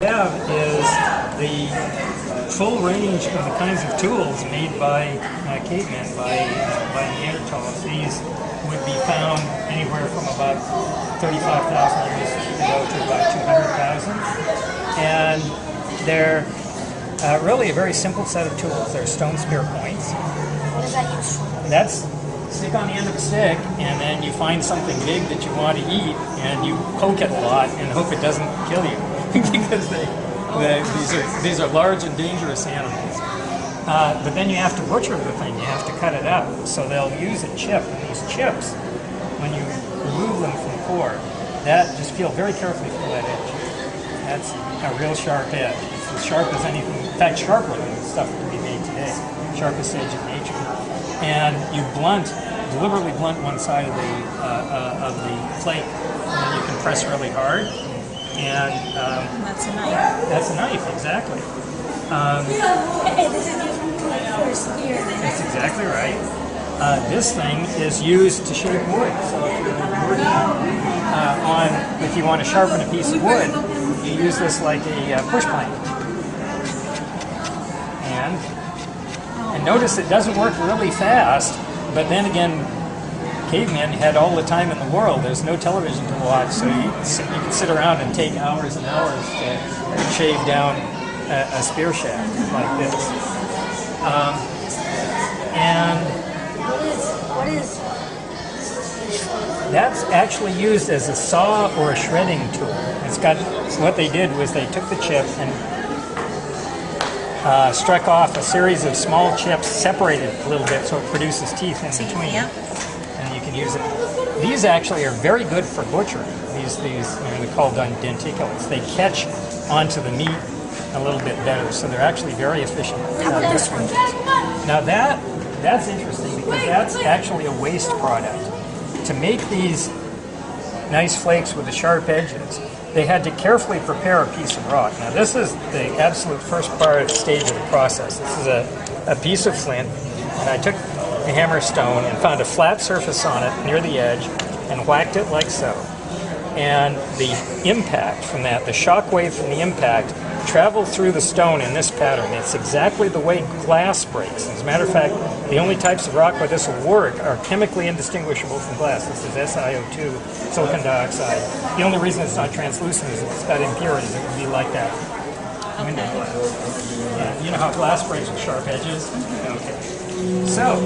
Have is the full range of the kinds of tools made by cavemen, by Neanderthals. These would be found anywhere from about 35,000 years ago to about 200,000. And they're really a very simple set of tools. They're stone spear points. What is that used for? That's stick on the end of a stick, and then you find something big that you want to eat, and you poke it a lot and hope it doesn't kill you. Because these are large and dangerous animals. But then you have to butcher the thing, you have to cut it up. So they'll use a chip, and these chips, when you remove them from the core, that just feel very carefully for that edge. That's a real sharp edge. It's as sharp as anything, in fact sharper than the stuff that can be made today. Sharpest edge in nature. And you deliberately blunt one side of the flake, and then you can press really hard. And that's a knife. That's a knife, exactly. Hey, this is used for a spear. That's exactly right. This thing is used to shape wood. So if you're working if you want to sharpen a piece of wood, you use this like a push plank. And notice it doesn't work really fast, but then again, cavemen had all the time in the world. There's no television to watch, so you can sit around and take hours and hours to shave down a spear shaft like this. What is that's actually used as a saw or a shredding tool. What they did was they took the chip and struck off a series of small chips, separated a little bit so it produces teeth in between. Yep. And you can use it. These actually are very good for butchering. These they're called denticulates. They catch onto the meat a little bit better, so they're actually very efficient. Now that's interesting because that's actually a waste product. To make these nice flakes with the sharp edges, they had to carefully prepare a piece of rock. Now this is the absolute first stage of the process. This is a piece of flint, and I took a hammer stone and found a flat surface on it near the edge and whacked it like so. And the impact from that, the shock wave from the impact, traveled through the stone in this pattern. It's exactly the way glass breaks. As a matter of fact, the only types of rock where this will work are chemically indistinguishable from glass. This is SiO2, silicon dioxide. The only reason it's not translucent is if it's got impurities. It would be like that window glass. Yeah, you know how glass breaks with sharp edges? Okay. So,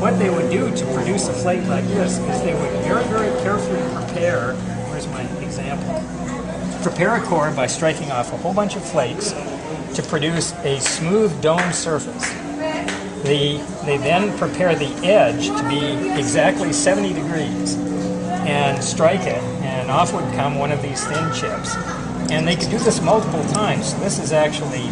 what they would do to produce a flake like this is they would very, very carefully prepare, where's my example? Prepare a core by striking off a whole bunch of flakes to produce a smooth domed surface. They then prepare the edge to be exactly 70 degrees and strike it, and off would come one of these thin chips. And they could do this multiple times. So this is actually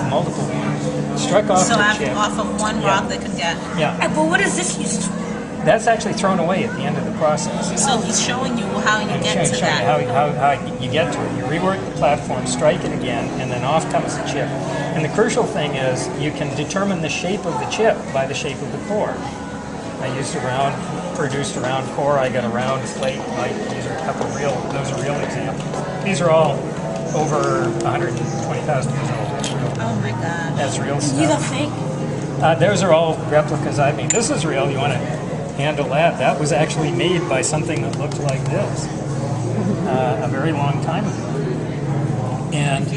multiple ones. Struck off the chip. So off of one rock they could get. Yeah. But what is this used for? That's actually thrown away at the end of the process. So he's showing you how you get to that. How you get to it. You rework the platform, strike it again, and then off comes the chip. And the crucial thing is you can determine the shape of the chip by the shape of the core. I produced a round core. I got a round flake. These are those are real examples. These are all over 120,000 years old. Oh my God. That's real stuff. These are fake? Those are all replicas. I mean, this is real. You want to handle that. That was actually made by something that looked like this a very long time ago. And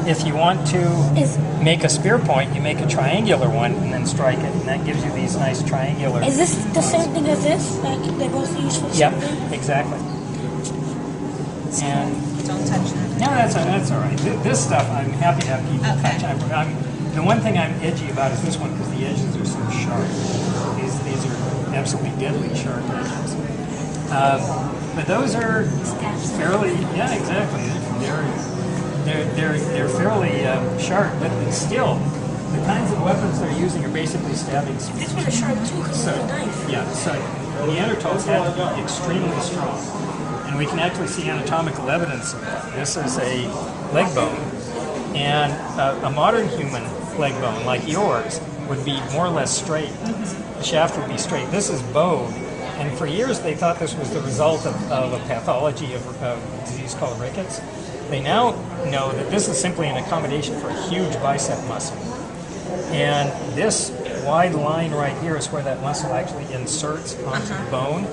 if you want to make a spear point, you make a triangular one and then strike it, and that gives you these nice triangular. Is this the same thing as this? Like they both use for something? Yep, exactly. And don't touch that. No, that's all right. This stuff I'm happy to have people touch. The one thing I'm edgy about is this one because the edges are so sharp. These are absolutely deadly sharp edges. But those are fairly, yeah, exactly. They're fairly sharp, but still, the kinds of weapons they're using are basically stabbing. This one is sharp too because it's a knife. Yeah, so Neanderthals had to be extremely strong. And we can actually see anatomical evidence of that. This is a leg bone, and a modern human leg bone, like yours, would be more or less straight. The shaft would be straight. This is bowed, and for years they thought this was the result of a pathology of a disease called rickets. They now know that this is simply an accommodation for a huge bicep muscle. And this wide line right here is where that muscle actually inserts onto the bone.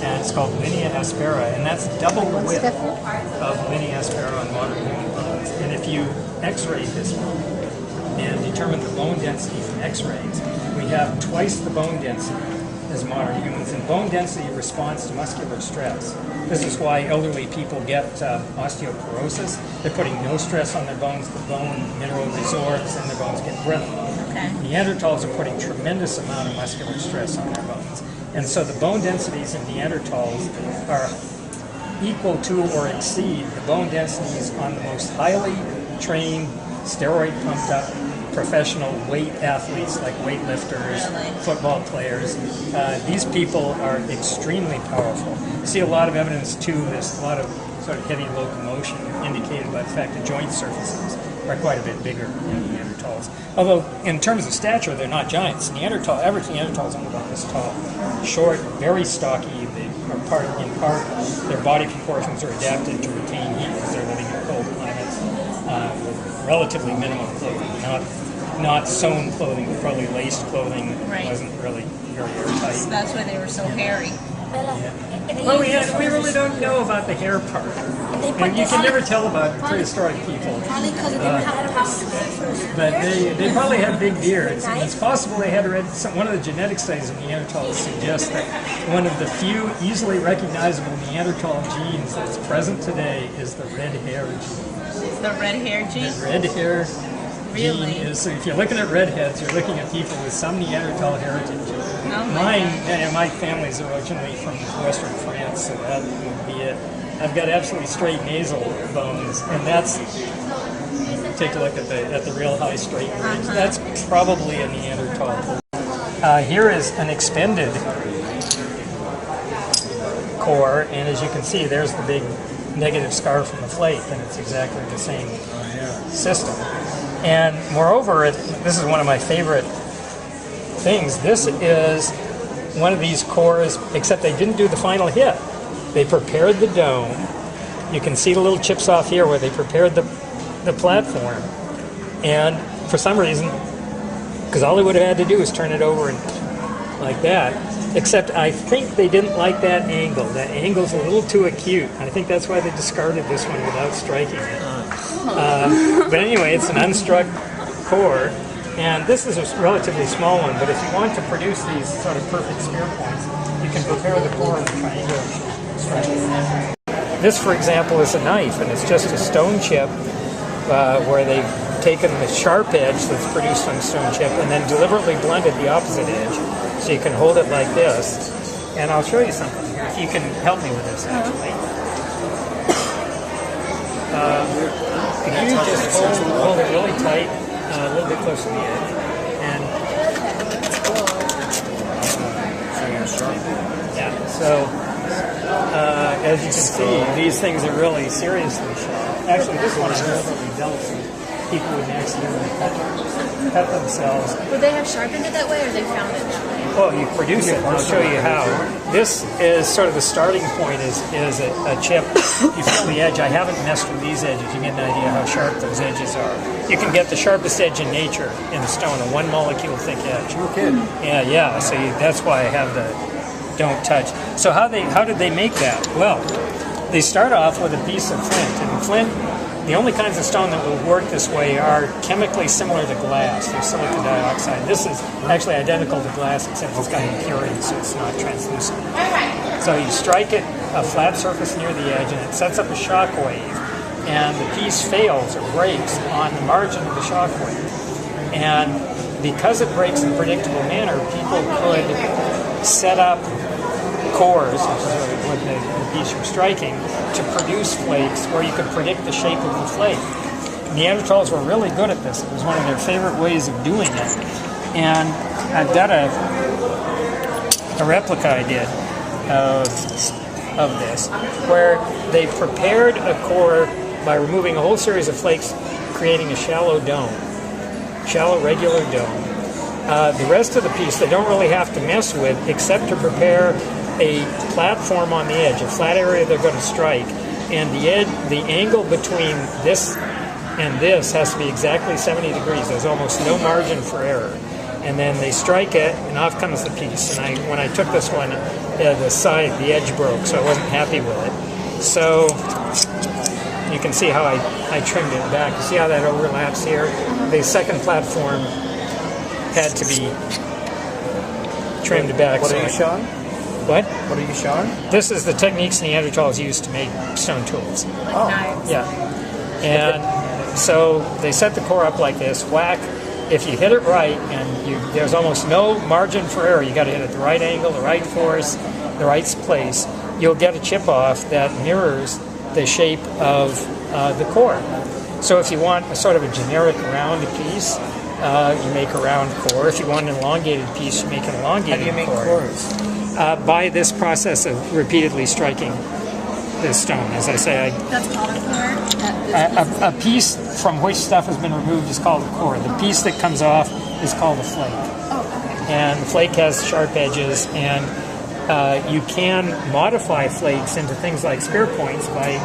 And it's called linea aspera, and that's double the width of linea aspera on modern human bones. And if you x-ray this bone and determine the bone density from x-rays, we have twice the bone density as modern humans, and bone density responds to muscular stress. This is why elderly people get osteoporosis. They're putting no stress on their bones, the bone mineral resorbs, and their bones get brittle. Okay. Neanderthals are putting tremendous amount of muscular stress on their bones. And so the bone densities in Neanderthals are equal to or exceed the bone densities on the most highly trained, steroid pumped up professional weight athletes like weightlifters, football players. These people are extremely powerful. You see a lot of evidence to this, a lot of sort of heavy locomotion indicated by the fact that joint surfaces are quite a bit bigger in Neanderthals. Although in terms of stature, they're not giants. Average Neanderthal is only about this tall. Short, very stocky. They are in part, their body proportions are adapted to retain heat because they're living in cold climates. Relatively minimal clothing, not sewn clothing, but probably laced clothing. Right. Wasn't really very airtight. So that's why they were so hairy. Well, we really don't know about the hair part. And you can never tell about prehistoric people. Probably because they didn't have a house. But they probably had big beards. And it's possible they had one of the genetic studies of Neanderthals suggests that one of the few easily recognizable Neanderthal genes that's present today is the red hair gene. The red hair gene? The red hair Really? gene is, so if you're looking at redheads, you're looking at people with some Neanderthal heritage. My family's originally from western France, so that would be it. I've got absolutely straight nasal bones, and that's, take a look at the real high straight ridge. That's probably a Neanderthal. Here is an expended core, and as you can see, there's the big negative scar from the flake, and it's exactly the same system. And moreover, this is one of my favorite things. This is one of these cores, except they didn't do the final hit. They prepared the dome. You can see the little chips off here where they prepared the platform. And for some reason, because all they would have had to do is turn it over and like that, except I think they didn't like that angle. That angle's a little too acute. I think that's why they discarded this one without striking it. But anyway, it's an unstruck core, and this is a relatively small one, but if you want to produce these sort of perfect spear points, you can prepare the core in a triangular structure. This, for example, is a knife, and it's just a stone chip where they've taken the sharp edge that's produced on the stone chip and then deliberately blended the opposite edge. So you can hold it like this, and I'll show you something here. If you can help me with this, actually. If you just hold it really tight, a little bit close to the edge, and yeah. So as you can see, these things are really seriously sharp. Actually, this one is really dealt with. People would accidentally cut themselves. Would they have sharpened it that way, or they found it that way? Well, you produce it, and I'll show you how. This is sort of the starting point, is a chip. You feel the edge. I haven't messed with these edges. You get an idea how sharp those edges are. You can get the sharpest edge in nature in stone, a 1 molecule thick edge. No kidding. Yeah. So that's why I have the don't touch. So how did they make that? Well, they start off with a piece of flint, and flint, the only kinds of stone that will work this way are chemically similar to glass. They're silicon dioxide. This is actually identical to glass, except it's got impurities, so it's not translucent. So you strike it, a flat surface near the edge, and it sets up a shock wave. And the piece fails or breaks on the margin of the shock wave. And because it breaks in a predictable manner, people could set up cores, which is what the piece you're striking, to produce flakes where you could predict the shape of the flake. Neanderthals were really good at this. It was one of their favorite ways of doing it. And I've got a replica I did of this, where they prepared a core by removing a whole series of flakes, creating a shallow dome, shallow regular dome. The rest of the piece they don't really have to mess with, except to prepare a platform on the edge, a flat area they're going to strike, and the angle between this and this has to be exactly 70 degrees. There's almost no margin for error. And then they strike it, and off comes the piece. And when I took this one, the edge broke, so I wasn't happy with it. So you can see how I trimmed it back. You see how that overlaps here? The second platform had to be trimmed back. What are you showing? What? What are you showing? This is the techniques Neanderthals used to make stone tools. Like Oh. knives. Yeah. And so they set the core up like this, whack. If you hit it right, and there's almost no margin for error, you got to hit it the right angle, the right force, the right place, you'll get a chip off that mirrors the shape of the core. So if you want a sort of a generic round piece, you make a round core. If you want an elongated piece, you make an elongated core. How do you make cores? By this process of repeatedly striking this stone. As I say, That's called a core. a piece from which stuff has been removed is called a core. The piece that comes off is called a flake. Oh, okay. And the flake has sharp edges, and you can modify flakes into things like spear points by,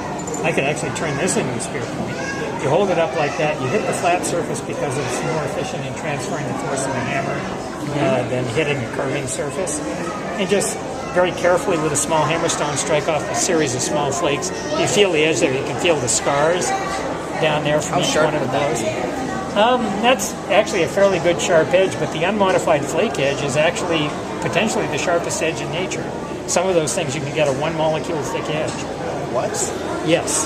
I could actually turn this into a spear point. You hold it up like that, you hit the flat surface because it's more efficient in transferring the force of the hammer than hitting a curving surface. And just very carefully with a small hammerstone strike off a series of small flakes. You feel the edge there, you can feel the scars down there from each one of those. That's actually a fairly good sharp edge, but the unmodified flake edge is actually potentially the sharpest edge in nature. Some of those things you can get a one molecule thick edge. What? Yes,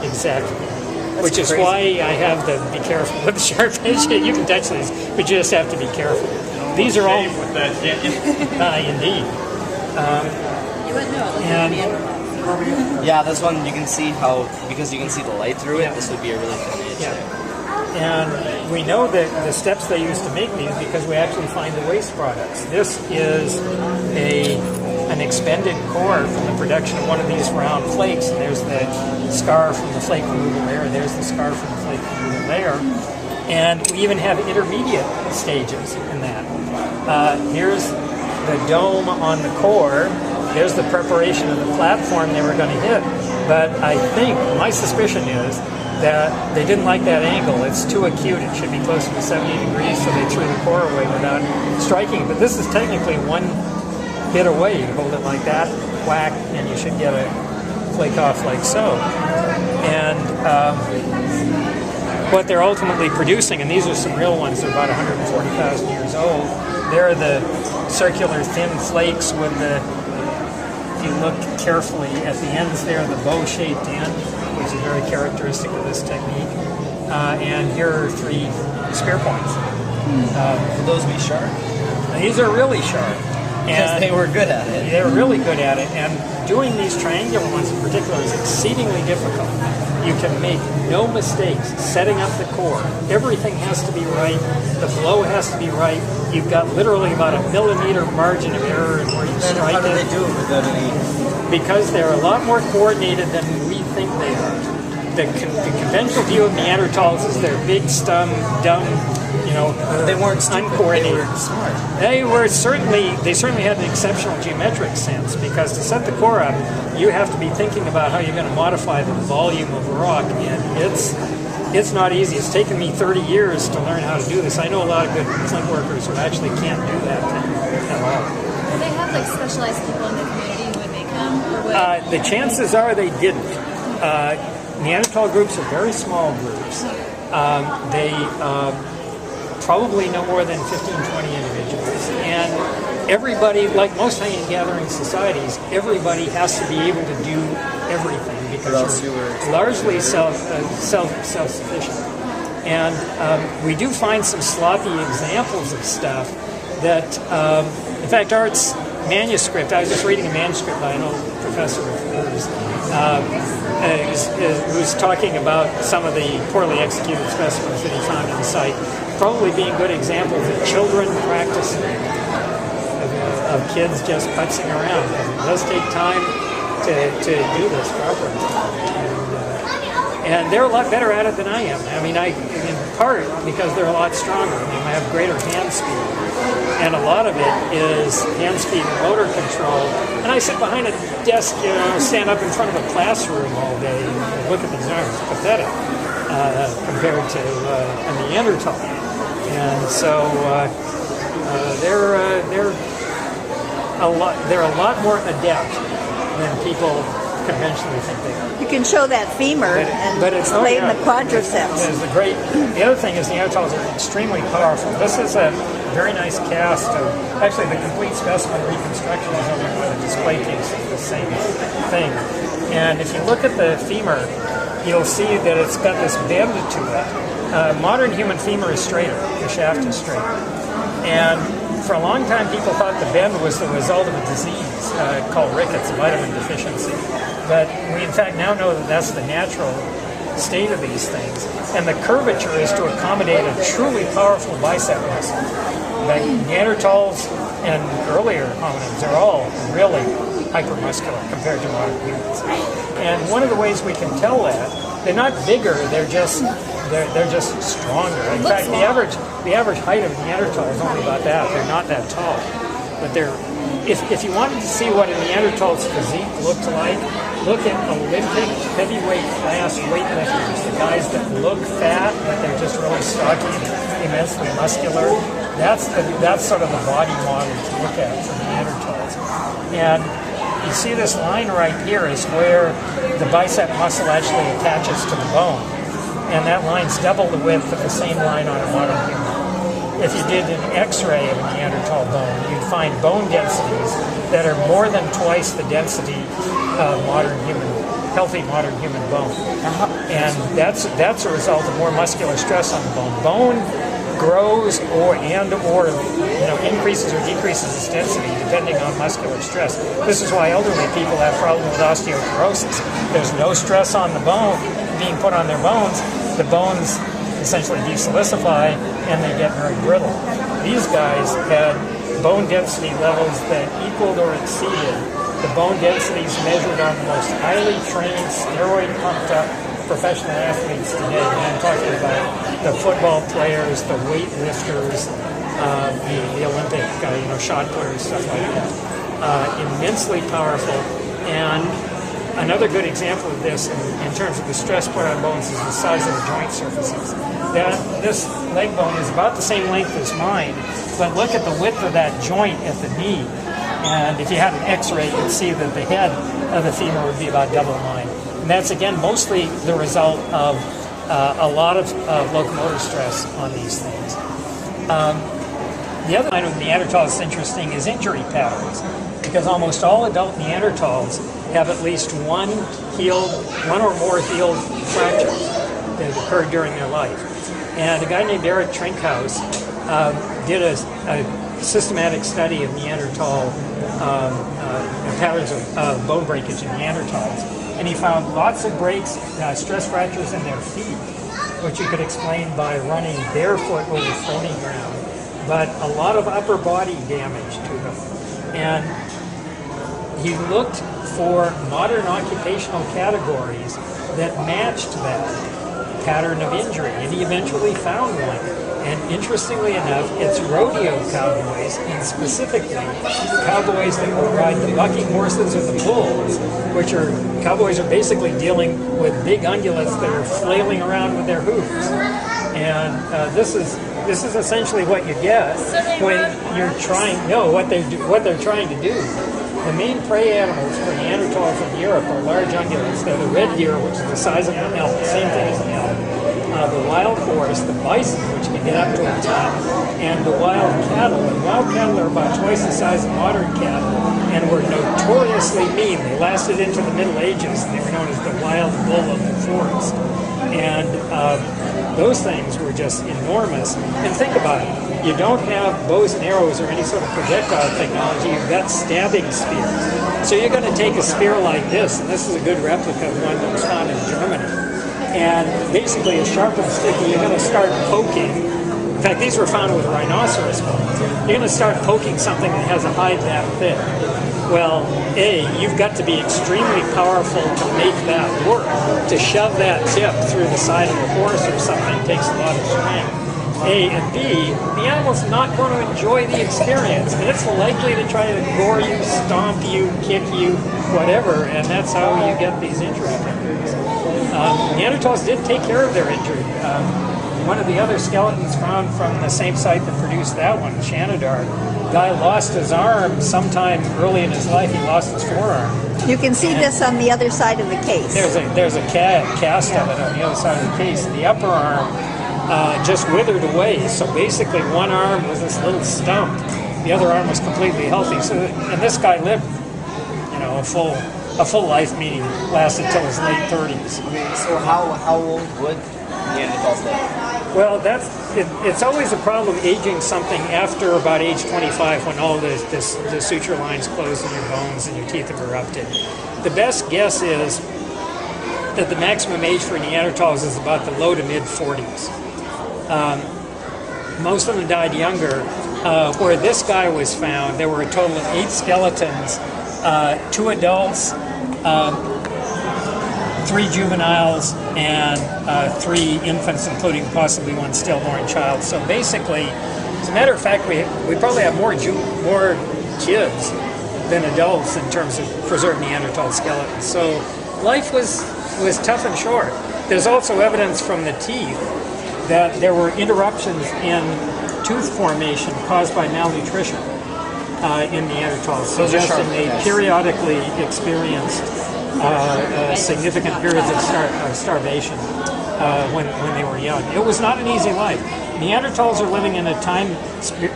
exactly. Which is crazy. why I have the be careful with the sharp edge. You can touch these, but you just have to be careful. These are all with that, can't you? indeed. You wouldn't know. It looks And- like Neanderthal. Yeah, this one you can see how, because you can see the light through it, Yeah. this would be a really thin edge. Yeah. And we know that the steps they used to make these because we actually find the waste products. This is an expended core from the production of one of these round flakes, and there's the scar from the flake removal layer, there's the scar from the flake removal layer, and we even have intermediate stages in that. Here's the dome on the core, there's the preparation of the platform they were going to hit, but I think, my suspicion is, that they didn't like that angle. It's too acute. It should be closer to 70 degrees, so they threw the core away without striking. But this is technically one hit away. You hold it like that, whack, and you should get a flake off like so. And what they're ultimately producing, and these are some real ones, they're about 140,000 years old. They're the circular thin flakes with the, if you look carefully at the ends there, the bow-shaped end, which is very characteristic of this technique. And here are 3 spear points. Would those be sharp? These are really sharp. Because And they were good at it. they're really good at it. And doing these triangular ones in particular is exceedingly difficult. You can make no mistakes setting up the core. Everything has to be right. The blow has to be right. You've got literally about a millimeter margin of error in where you Then strike how do it. they do it without any... Because they're a lot more coordinated than we think they are. The conventional view of Neanderthals is they're big, dumb, They weren't stupid, uncoordinated. they were smart. They certainly had an exceptional geometric sense, because to set the core up, you have to be thinking about how you're going to modify the volume of rock, and it's not easy. It's taken me 30 years to learn how to do this. I know a lot of good flint workers who actually can't do that at all. Do they have like specialized people in the community who would make them? Or would The chances are they didn't. Neanderthal groups are very small groups. They probably no more than 15, 20 individuals. And everybody, like most hunting-gathering societies, everybody has to be able to do everything because you're largely self-sufficient. And we do find some sloppy examples of stuff that, in fact, Art's manuscript, I was just reading a manuscript by an old professor of hers, who's talking about some of the poorly executed specimens that he found in the site, probably being good examples of children practicing, of kids just putzing around. It does take time to do this properly. And they're a lot better at it than I am. I mean, part because they're a lot stronger. They have greater hand speed. And a lot of it is hand speed and motor control. And I sit behind a desk, stand up in front of a classroom all day and look at these arms. It's pathetic compared to a Neanderthal. And so they're a lot more adept than people conventionally think they are. You can show that femur and explain the quadriceps. The other thing is Neanderthals are extremely powerful. This is a very nice cast of, actually the complete specimen reconstruction is over by the display case of the same thing. And if you look at the femur, you'll see that it's got this bend to it. Modern human femur is straighter, the shaft is straighter. And for a long time people thought the bend was the result of a disease called rickets, vitamin deficiency. But we in fact now know that that's the natural state of these things. And the curvature is to accommodate a truly powerful bicep muscle. Like Neanderthals and earlier hominins are all really hypermuscular compared to modern humans. And one of the ways we can tell that, they're not bigger, they're just stronger. In fact, the average height of a Neanderthal is only about that. They're not that tall. But if you wanted to see what a Neanderthal's physique looked like, look at Olympic heavyweight class weightlifters, the guys that look fat, but they're just really stocky, immensely muscular. That's sort of the body model to look at for Neanderthals. And you see this line right here is where the bicep muscle actually attaches to the bone. And that line's double the width of the same line on a modern human. If you did an X-ray of a Neanderthal bone, you'd find bone densities that are more than twice the density of healthy modern human bone. And that's a result of more muscular stress on the bone. Bone grows or increases or decreases its density depending on muscular stress. This is why elderly people have problems with osteoporosis. There's no stress on the bone being put on their bones. The bones essentially desolidify and they get very brittle. These guys had bone density levels that equaled or exceeded the bone densities measured on the most highly trained, steroid pumped up professional athletes today. And I'm talking about the football players, the weightlifters, the Olympic shot putters, stuff like that. Immensely powerful. And another good example of this in terms of the stress put on bones is the size of the joint surfaces. This leg bone is about the same length as mine, but look at the width of that joint at the knee. And if you had an X-ray, you'd see that the head of the femur would be about double mine. And that's, again, mostly the result of a lot of locomotor stress on these things. The other line with Neanderthals that's interesting is injury patterns, because almost all adult Neanderthals have at least one or more healed fractures that occurred during their life. And a guy named Eric Trinkhaus did a systematic study of Neanderthal patterns of bone breakage in Neanderthals. And he found lots of breaks, stress fractures in their feet, which you could explain by running barefoot over stony ground, but a lot of upper body damage to them. And he looked for modern occupational categories that matched that pattern of injury, and he eventually found one. And interestingly enough, it's rodeo cowboys, and specifically cowboys that will ride the bucking horses or the bulls, which are, cowboys are basically dealing with big ungulates that are flailing around with their hooves. And this is essentially what you get when you're trying, what they're trying to do. The main prey animals for Neanderthals in Europe are large ungulates. They're the red deer, which is the size of an elk, same thing as an elk. The wild horse, the bison, which can get up to a ton, and the wild cattle. And wild cattle are about twice the size of modern cattle and were notoriously mean. They lasted into the Middle Ages, and they were known as the wild bull of the forest. And those things were just enormous. And think about it. You don't have bows and arrows or any sort of projectile technology. You've got stabbing spears. So you're going to take a spear like this, and this is a good replica of one that was found in Germany. And basically a sharpened stick, you're going to start poking. In fact, these were found with rhinoceros bones. You're going to start poking something that has a hide that thick. Well, you've got to be extremely powerful to make that work. To shove that tip through the side of a horse or something takes a lot of strength. A, and B, the animal's not going to enjoy the experience, and it's likely to try to gore you, stomp you, kick you, whatever, and that's how you get these injury techniques. Neanderthals did take care of their injury. One of the other skeletons found from the same site that produced that one, Shanidar, guy lost his arm sometime early in his life. He lost his forearm. You can see this on the other side of the case. There's a cast of it on the other side of the case. The upper arm just withered away. So basically, one arm was this little stump. The other arm was completely healthy. So, and this guy lived, a full life, meaning lasted till his late 30s. So how old would Neanderthals live? Well, it's always a problem aging something after about age 25 when all the suture lines close in your bones and your teeth have erupted. The best guess is that the maximum age for Neanderthals is about the low to mid 40s. Most of them died younger. Where this guy was found, there were a total of 8 skeletons, 2 adults, 3 juveniles, and 3 infants, including possibly one stillborn child. So basically, as a matter of fact, we probably have more kids than adults in terms of preserved Neanderthal skeletons. So life was tough and short. There's also evidence from the teeth that there were interruptions in tooth formation caused by malnutrition in Neanderthals, suggesting they periodically experienced significant periods of starvation when they were young. It was not an easy life. Neanderthals are living in a time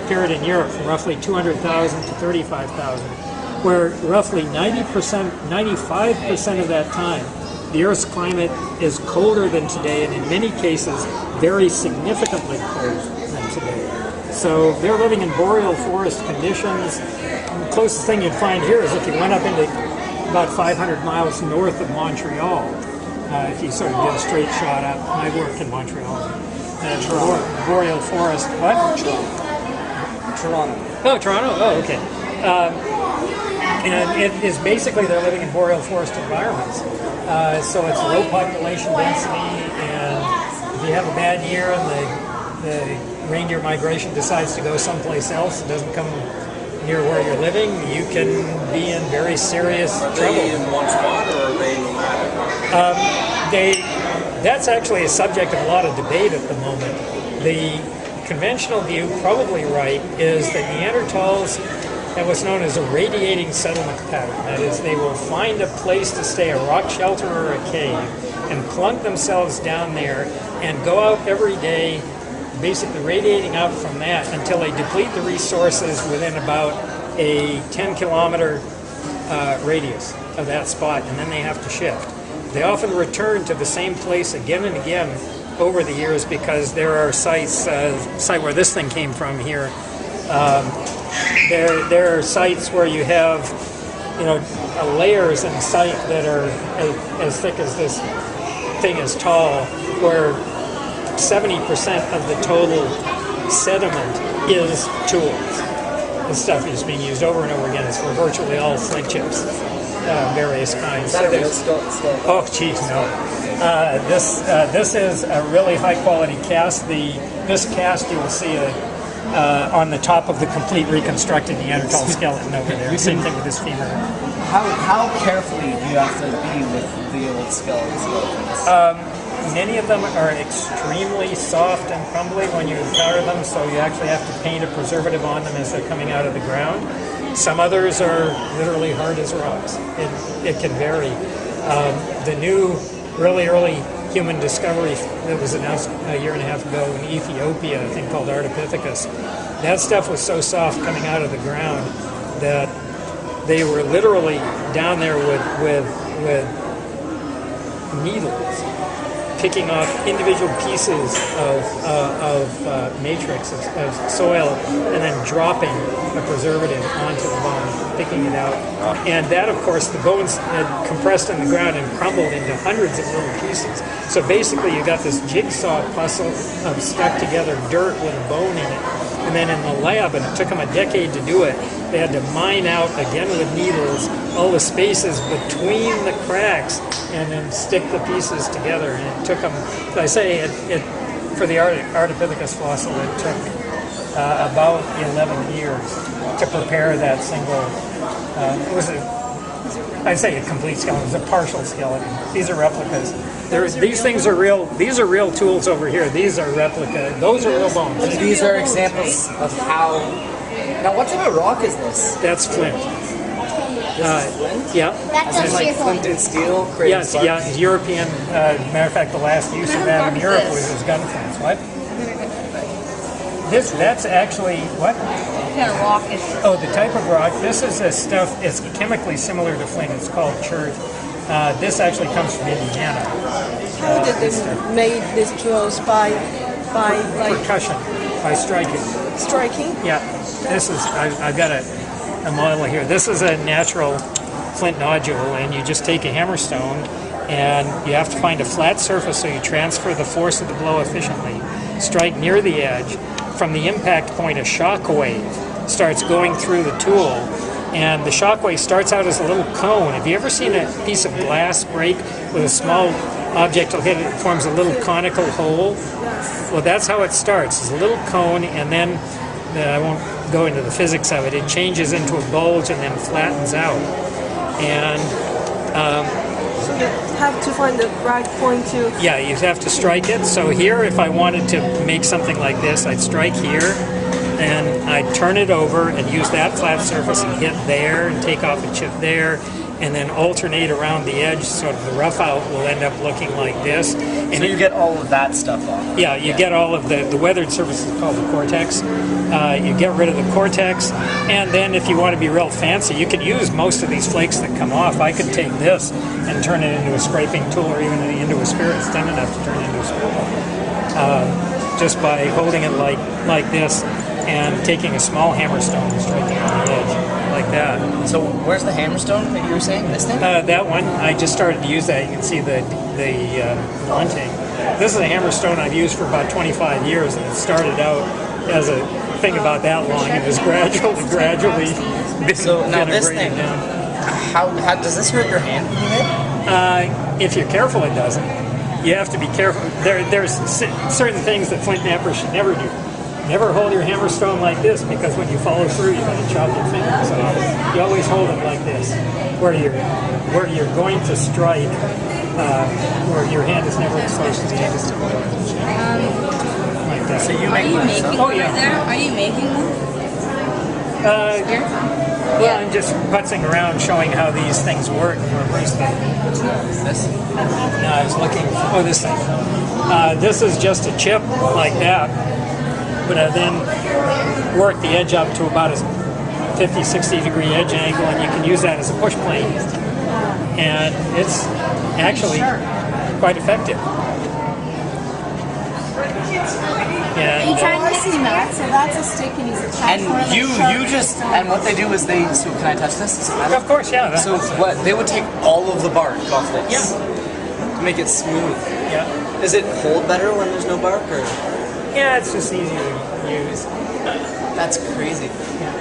period in Europe from roughly 200,000 to 35,000, where roughly 95% of that time, the Earth's climate is colder than today, and in many cases, very significantly colder than today. So they're living in boreal forest conditions. And the closest thing you'd find here is if you went up into about 500 miles north of Montreal, if you sort of did a straight shot up. I work in Montreal. Boreal forest. What? Toronto. Oh, Toronto? Oh, okay. And it is basically they're living in boreal forest environments. So it's low population density, and if you have a bad year and the reindeer migration decides to go someplace else, it doesn't come near where you're living, you can be in very serious trouble. Are they in one spot, or are they nomadic? That's actually a subject of a lot of debate at the moment. The conventional view, probably right, is that Neanderthals have what's known as a radiating settlement pattern. That is, they will find a place to stay, a rock shelter or a cave, and plunk themselves down there and go out every day, basically radiating out from that until they deplete the resources within about a 10-kilometer radius of that spot, and then they have to shift. They often return to the same place again and again over the years because there are sites, site where this thing came from here, there are sites where you have, layers in sight that are as thick as this thing is tall, where 70% of the total sediment is tools. This stuff is being used over and over again. It's for virtually all flint chips, various kinds. Is that a real skull? Oh, geez, no. This is a really high quality cast. This cast you will see on the top of the complete reconstructed Neanderthal skeleton over there. Same thing with this femur. How carefully do you have to be with the old skeletons? Many of them are extremely soft and crumbly when you encounter them, so you actually have to paint a preservative on them as they're coming out of the ground. Some others are literally hard as rocks. It can vary. The new, really early human discovery that was announced a year and a half ago in Ethiopia, a thing called Ardipithecus, that stuff was so soft coming out of the ground that they were literally down there with needles, picking off individual pieces of matrix, of soil, and then dropping a preservative onto the bone, picking it out. And that, of course, the bones had compressed in the ground and crumbled into hundreds of little pieces. So basically you got this jigsaw puzzle of stuck together dirt with a bone in it. And then in the lab, and it took them a decade to do it, they had to mine out, again with needles, all the spaces between the cracks and then stick the pieces together. And it took them, I say, for the Ardipithecus fossil, it took about 11 years to prepare that single, it was I'd say a complete skeleton. It was a partial skeleton. These are replicas. These things are real. These are real tools over here. These are replica. Those are real bones. These are examples of how. Now, what type of rock is this? That's flint. This is flint? Yeah. That's As in, like flint and steel. created Yes. sparks? Yeah. European. Matter of fact, the last use of that in Europe was as gun flints. What? That's actually what? What kind of rock is it? Oh, the type of rock. This is a stuff. It's chemically similar to flint. It's called chert. This actually comes from Indiana. How did they make these tools by like Percussion, by striking. striking? Yeah, this is, I've got a model here. This is a natural flint nodule, and you just take a hammerstone, and you have to find a flat surface so you transfer the force of the blow efficiently. Strike near the edge. From the impact point, a shock wave starts going through the tool, and the shock wave starts out as a little cone. Have you ever seen a piece of glass break with a small object will hit it? It forms a little conical hole. Well, that's how it starts. It's a little cone, and then I won't go into the physics of it. It changes into a bulge and then flattens out. And You have to find the right point to. yeah, you have to strike it. So here, if I wanted to make something like this, I'd strike here, and I'd turn it over and use that flat surface and hit there and take off a chip there, and then alternate around the edge, so the rough out will end up looking like this. And So you get all of that stuff off. yeah, you get all of the weathered surface is called the cortex. You get rid of the cortex, and then if you want to be real fancy, you could use most of these flakes that come off. I could take this and turn it into a scraping tool, or even into a spear. It's thin enough to turn into a spear, just by holding it like this and taking a small hammerstone and striking on the edge like that. So where's the hammerstone that you were saying? This thing? That one, I just started to use that. You can see the blunting. This is a hammerstone I've used for about 25 years, and it started out as a thing about that long. It was gradually So now this thing, down. how does this hurt your hand when you hit? If you're careful, it doesn't. You have to be careful. There's certain things that flint knappers should never do. Never hold your hammerstone like this, because when you follow through, you're going to chop your fingers off. You always hold it like this, where you're going to strike, where your hand is never exposed to the edges of the blade. Like that. So you Are make you one making yourself? them right there? Are you making them? Here? Well, I'm just putzing around showing how these things work. Or at least This? no, I was looking for this thing. This is just a chip like that, but I then work the edge up to about a 50, 60 degree edge angle, and you can use that as a push plane. And it's actually quite effective. Are you And trying to see that? So that's a stick and he's attached. And you just, and what they do is so can I touch this? Is it metal? of course, yeah. So what, they would take all of the bark off this? To make it smooth. Yeah. Does it hold better when there's no bark, or? Yeah, it's just easier to use. That's crazy. Yeah.